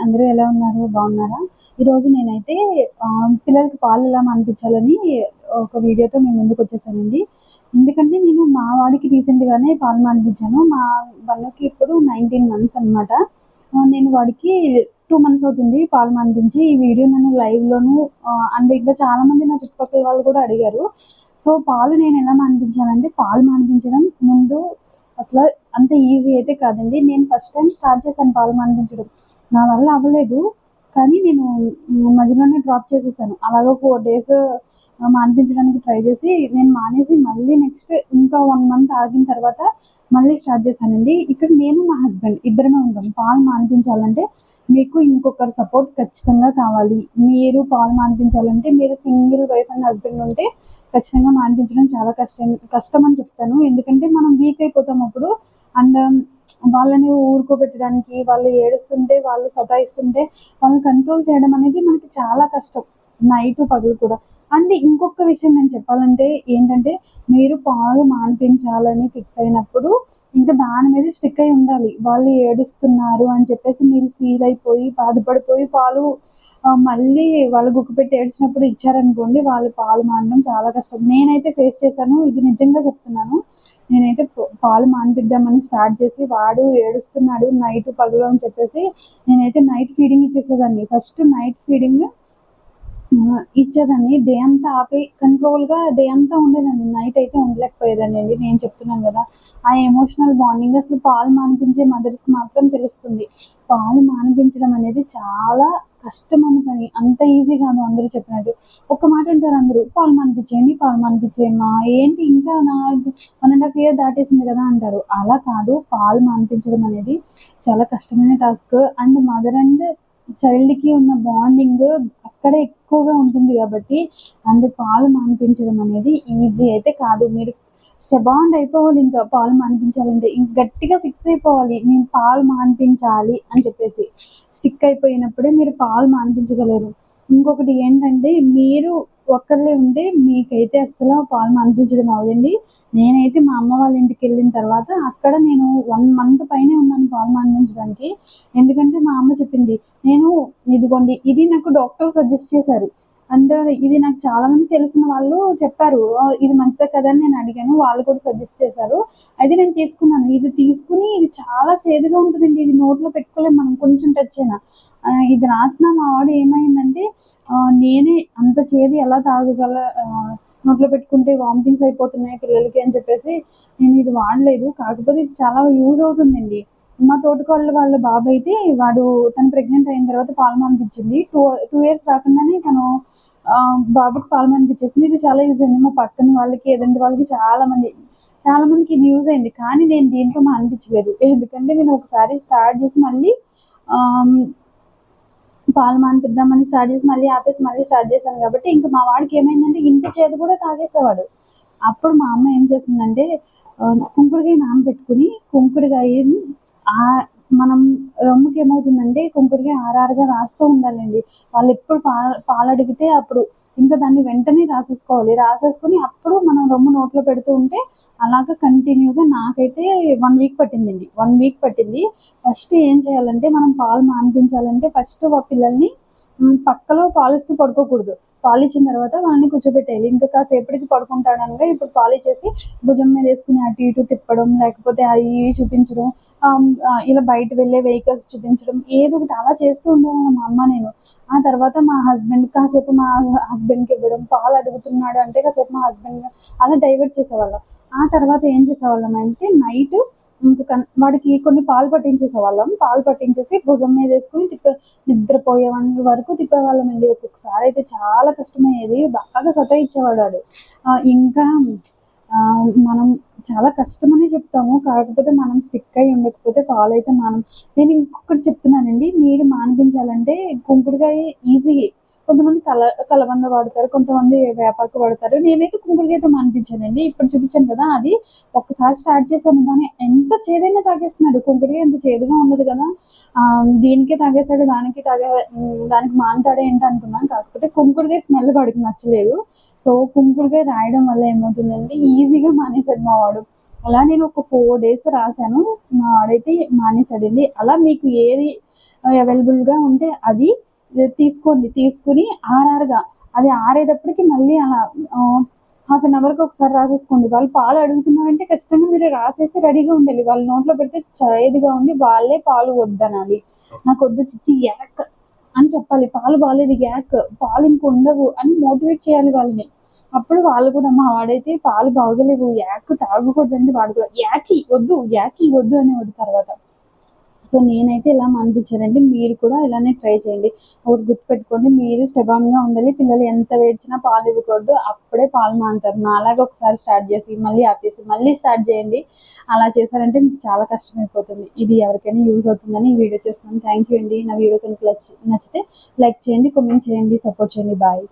అందరూ ఎలా ఉన్నారు? బాగున్నారా? ఈరోజు నేనైతే పిల్లలకి పాలు ఎలా మానిపించాలని ఒక వీడియోతో మీ ముందుకొచ్చేసానండి. ఎందుకంటే నేను మా వాడికి రీసెంట్‌గానే పాలు మానిపించాను. మా బన్నుకి ఇప్పుడు 19 మంత్స్ అనమాట. నేను వాడికి 2 మంత్స్ అవుతుంది పాలు మానిపించి. ఈ వీడియో నేను లైవ్‌లోను అండ్ ఇంకా చాలామంది నా చుట్టుపక్కల వాళ్ళు కూడా అడిగారు. సో, పాలు నేనెలా మానిపించానంటే, పాలు మానిపించడం ముందు అసల అంత ఈజీ అయితే కాదండి. నేను ఫస్ట్ టైమ్ స్టార్ట్ చేశాను పాలు మానిపించడం. నా వల్ల అవ్వలేదు. కానీ నేను మధ్యలోనే డ్రాప్ చేసేసాను. అలాగా 4 డేస్ మానిపించడానికి ట్రై చేసి నేను మానేసి మళ్ళీ నెక్స్ట్ ఇంకా 1 మంత్ ఆగిన తర్వాత మళ్ళీ స్టార్ట్ చేశానండి. ఇక్కడ నేను మా హస్బెండ్ ఇద్దరమే ఉంటాం. పాలు మానిపించాలంటే మీకు ఇంకొకరి సపోర్ట్ ఖచ్చితంగా కావాలి. మీరు పాలు మానిపించాలంటే మీరు సింగిల్ వైఫ్ అండ్ హస్బెండ్ ఉంటే ఖచ్చితంగా మానిపించడం చాలా కష్టం అని చెప్తాను. ఎందుకంటే మనం వీక్ అయిపోతాం అప్పుడు. అండ్ వాళ్ళని ఊరుకోబెట్టడానికి, వాళ్ళు ఏడుస్తుంటే, వాళ్ళు సతాయిస్తుంటే వాళ్ళని కంట్రోల్ చేయడం అనేది మనకి చాలా కష్టం. నైటు, పగలు కూడా. అండ్ ఇంకొక విషయం నేను చెప్పాలంటే ఏంటంటే, మీరు పాలు మానిపించాలని ఫిక్స్ అయినప్పుడు ఇంకా దాని మీద స్టిక్ అయి ఉండాలి. వాళ్ళు ఏడుస్తున్నారు అని చెప్పేసి మీరు ఫీల్ అయిపోయి, బాధపడిపోయి పాలు మళ్ళీ వాళ్ళు గుక్కపెట్టి ఏడ్చినప్పుడు ఇచ్చారనుకోండి, వాళ్ళు పాలు మానడం చాలా కష్టం. నేనైతే ఫేస్ చేశాను. ఇది నిజంగా చెప్తున్నాను. నేనైతే పాలు మానిపిద్దామని స్టార్ట్ చేసి వాడు ఏడుస్తున్నాడు నైట్, పగలు అని చెప్పేసి నేనైతే నైట్ ఫీడింగ్ ఇచ్చేసేదాన్ని. ఫస్ట్ నైట్ ఫీడింగ్ ఇచ్చేదాన్ని. డే అంతా ఆపి కంట్రోల్‌గా డే అంతా ఉండేదాన్ని. నైట్ అయితే ఉండలేకపోయేదాన్నండి. నేను చెప్తున్నాను గదా! ఆ ఎమోషనల్ బాండింగ్ అసలు పాలు మానిపించే మదర్స్‌కి మాత్రం తెలుస్తుంది. పాలు మానిపించడం అనేది చాలా కష్టమైన పని. అంత ఈజీ కాదు అందరూ చెప్పినట్టు. ఒక్క మాట అంటారు అందరూ, "పాలు మానిపించేయండి, పాలు మానిపించేయమ్మా. ఏంటి ఇంకా 1 ½ ఇయర్ దాటేసింది కదా" అంటారు. అలా కాదు. పాలు మానిపించడం అనేది చాలా కష్టమైన టాస్క్. అండ్ మదర్ అండ్ చైల్డ్‌కి ఉన్న బాండింగ్ అక్కడే ఎక్కువగా ఉంటుంది కాబట్టి అండ్ పాలు మానిపించడం అనేది ఈజీ అయితే కాదు. మీరు స్టెబాండ్ అయిపోవాలి ఇంకా పాలు మానిపించాలంటే. గట్టిగా ఫిక్స్ అయిపోవాలి. నేను పాలు మానిపించాలి అని చెప్పేసి. స్టిక్ అయిపోయినప్పుడే మీరు పాలు మానిపించగలరు. ఇంకొకటి ఏంటంటే మీరు ఒక్కళ్ళే ఉంటే మీకైతే అస్సలు పాలు మానిపించడం అవ్వదండి. నేనైతే మా అమ్మ వాళ్ళ ఇంటికెళ్ళిన తర్వాత అక్కడ నేను 1 మంత్ పైనే ఉన్నాను పాలు మానిపించడానికి. ఎందుకంటే మా అమ్మ చెప్పింది, ఇదిగోండి ఇది నాకు డాక్టర్ సజెస్ట్ చేశారు. అండ్ ఇది నాకు చాలామంది తెలిసిన వాళ్ళు చెప్పారు. ఇది మంచిదే కదా అని నేను అడిగాను. వాళ్ళు కూడా సజెస్ట్ చేశారు. అయితే నేను తీసుకున్నాను. ఇది తీసుకొని ఇది చాలా చేదుగా ఉంటదండి. ఇది నోట్లో పెట్టుకోలేం మనం కొంచెం టచ్ అయినా. ఇది రాసిన మా వాడు ఏమైందంటే నేనే అంత చేదు ఎలా తాగగల నోట్లో పెట్టుకుంటే వామిటింగ్స్ అయిపోతున్నాయి పిల్లలకి అని చెప్పేసి నేను ఇది వాడలేదు. కాకపోతే ఇది చాలా యూజ్ అవుతుందండి. మా తోటికోడలు వాళ్ళ బాబైతే తను ప్రెగ్నెంట్ అయిన తర్వాత పాలు మానిపించింది. 2 ఇయర్స్ రాకుండానే తను బాబుకి పాలు మానిపించేసింది. ఇది చాలా యూజ్ అయింది. మా పక్కన వాళ్ళకి, ఎదురింటి వాళ్ళకి చాలా మందికి ఇది యూజ్ అయింది. కానీ నేను దీంతో మానిపించలేదు. ఎందుకంటే నేను ఒకసారి స్టార్ట్ చేసి మళ్ళీ ఆహ్, పాలు మానిపిద్దామని స్టార్ట్ చేసి మళ్ళీ ఆపేసి మళ్ళీ స్టార్ట్ చేశాను కాబట్టి ఇంక మా వాడికి ఏమైందంటే ఇంత చేదు కూడా తాగేసేవాడు. అప్పుడు మా అమ్మ ఏం చేసిందంటే కుంకుడుకాయ నానబెట్టుకొని కుంకుడుకాయని ఆహ్, మనం రొమ్ముకి ఏమవుతుందంటే కుంకుడుకాయ ఆరారుగా రాస్తూ ఉండాలండి. వాళ్ళెప్పుడు పాలడిగితే అప్పుడు ఇంకా దాన్ని వెంటనే రాసేసుకోవాలి. రాసేసుకొని అప్పుడు మనం రొమ్ము నోట్లో పెడుతూ ఉంటే అలాగా కంటిన్యూగా నాకైతే 1 వీక్ పట్టిందండి. 1 వీక్ పట్టింది. ఫస్ట్ ఏం చేయాలంటే మనం పాలు మానిపించాలంటే ఫస్ట్ పిల్లల్ని పక్కలో పాలిస్తూ పడుకోకూడదు. పాలిచ్చిన తర్వాత వాళ్ళని కూర్చోబెట్టేయాలి. ఇంకా కాసేపటికి పడుకుంటాడనగా ఇప్పుడు పాలిచ్చేసి భుజం మీద వేసుకుని అటు ఇటు తిప్పడం, లేకపోతే అవి ఇవి చూపించడం, ఇలా బయట వెళ్ళే వెహికల్స్ చూపించడం ఏదో ఒకటి అలా చేస్తూ ఉండేవాళ్ళం మా అమ్మ నేను. ఆ తర్వాత మా హస్బెండ్‌కి ఇవ్వడం, పాలు అడుగుతున్నాడు అంటే కాసేపు మా హస్బెండ్ అలా డైవర్ట్ చేసేవాళ్ళం. ఆ తర్వాత ఏం చేసేవాళ్ళమంటే నైట్ వాడికి కొన్ని పాలు పట్టించేసేవాళ్ళం. పాలు పట్టించేసి భుజం మీద వేసుకొని నిద్రపోయే వరకు తిప్పేవాళ్ళమండి. ఒక్కొక్కసారి అయితే చాలా కష్టమయ్యేది. బాగా సతాయిచ్చేవాడు వాడు. ఇంకా మనం చాలా కష్టమనే చెప్తాము. కాకపోతే మనం స్టిక్ అయ్యి ఉండకపోతే పాలైతే నేను ఇంకొకటి చెప్తున్నానండి. మీరు మానిపించాలంటే కుంకుడుకాయ ఈజీయే. కొంతమంది కలబంద వాడతారు. కొంతమంది వేపాకు వాడతారు. నేనైతే కుంకుడుకాయతో మానిపించానండి. ఇప్పుడు చూపించాను కదా! అది ఒక్కసారి స్టార్ట్ చేశాను. దాన్ని ఎంత చేదైనా తాగేస్తున్నాడు. కుంకుడుకాయ అంత చేదుగా ఉండదు కదా! దీనికే తాగేసాడు. దానికి మానుతాడా ఏంటి అనుకున్నాను. కాకపోతే కుంకుడుకాయ స్మెల్ వాడికి నచ్చలేదు. సో, కుంకుడుకాయ రాయడం వల్ల ఏమవుతుందంటే ఈజీగా మానేసాడు మా వాడు. అలా నేను ఒక 4 డేస్ రాసాను. మా వాడైతే మానేసాడండి. అలా మీకు ఏది అవైలబుల్గా ఉంటే అది తీసుకోండి. తీసుకుని ఆరారుగా అది ఆరేటప్పటికి మళ్ళీ అలా హాఫ్ అన్ అవర్కి ఒకసారి రాసేసుకోండి. వాళ్ళు పాలు అడుగుతున్నారంటే ఖచ్చితంగా మీరు రాసేసి రెడీగా ఉండాలి. వాళ్ళ నోట్లో పెడితే చేదుగా ఉండి వాళ్ళే పాలు వద్దనాలి. నాకు వద్దు చిచ్చి యాక్ అని చెప్పాలి. పాలు బాలేదు యాక్, పాలు ఇంక ఉండవు అని మోటివేట్ చేయాలి వాళ్ళని. అప్పుడు వాళ్ళు కూడా మా వాడైతే పాలు బాగోలేవు యాక్ తాగకూడదండి, వాడు కూడా యాకి వద్దు అనేవాడు తర్వాత. సో నేనైతే ఇలా మానిపించానండి. మీరు కూడా ఇలానే ట్రై చేయండి. ఒకటి గుర్తుపెట్టుకోండి, మీరు స్టెబాన్గా ఉండాలి. పిల్లలు ఎంత ఏడ్చినా పాలు ఇవ్వకూడదు. అప్పుడే పాలు మానుతారు. నాలాగా ఒకసారి స్టార్ట్ చేసి మళ్ళీ ఆపేసి మళ్ళీ స్టార్ట్ చేయండి. అలా చేశారంటే మీకు చాలా కష్టమైపోతుంది. ఇది ఎవరికైనా యూజ్ అవుతుందని ఈ వీడియో చేస్తున్నాను. థ్యాంక్ యూ అండి. నా వీడియో కనుక నచ్చితే లైక్ చేయండి, కామెంట్ చేయండి, సపోర్ట్ చేయండి. బాయ్.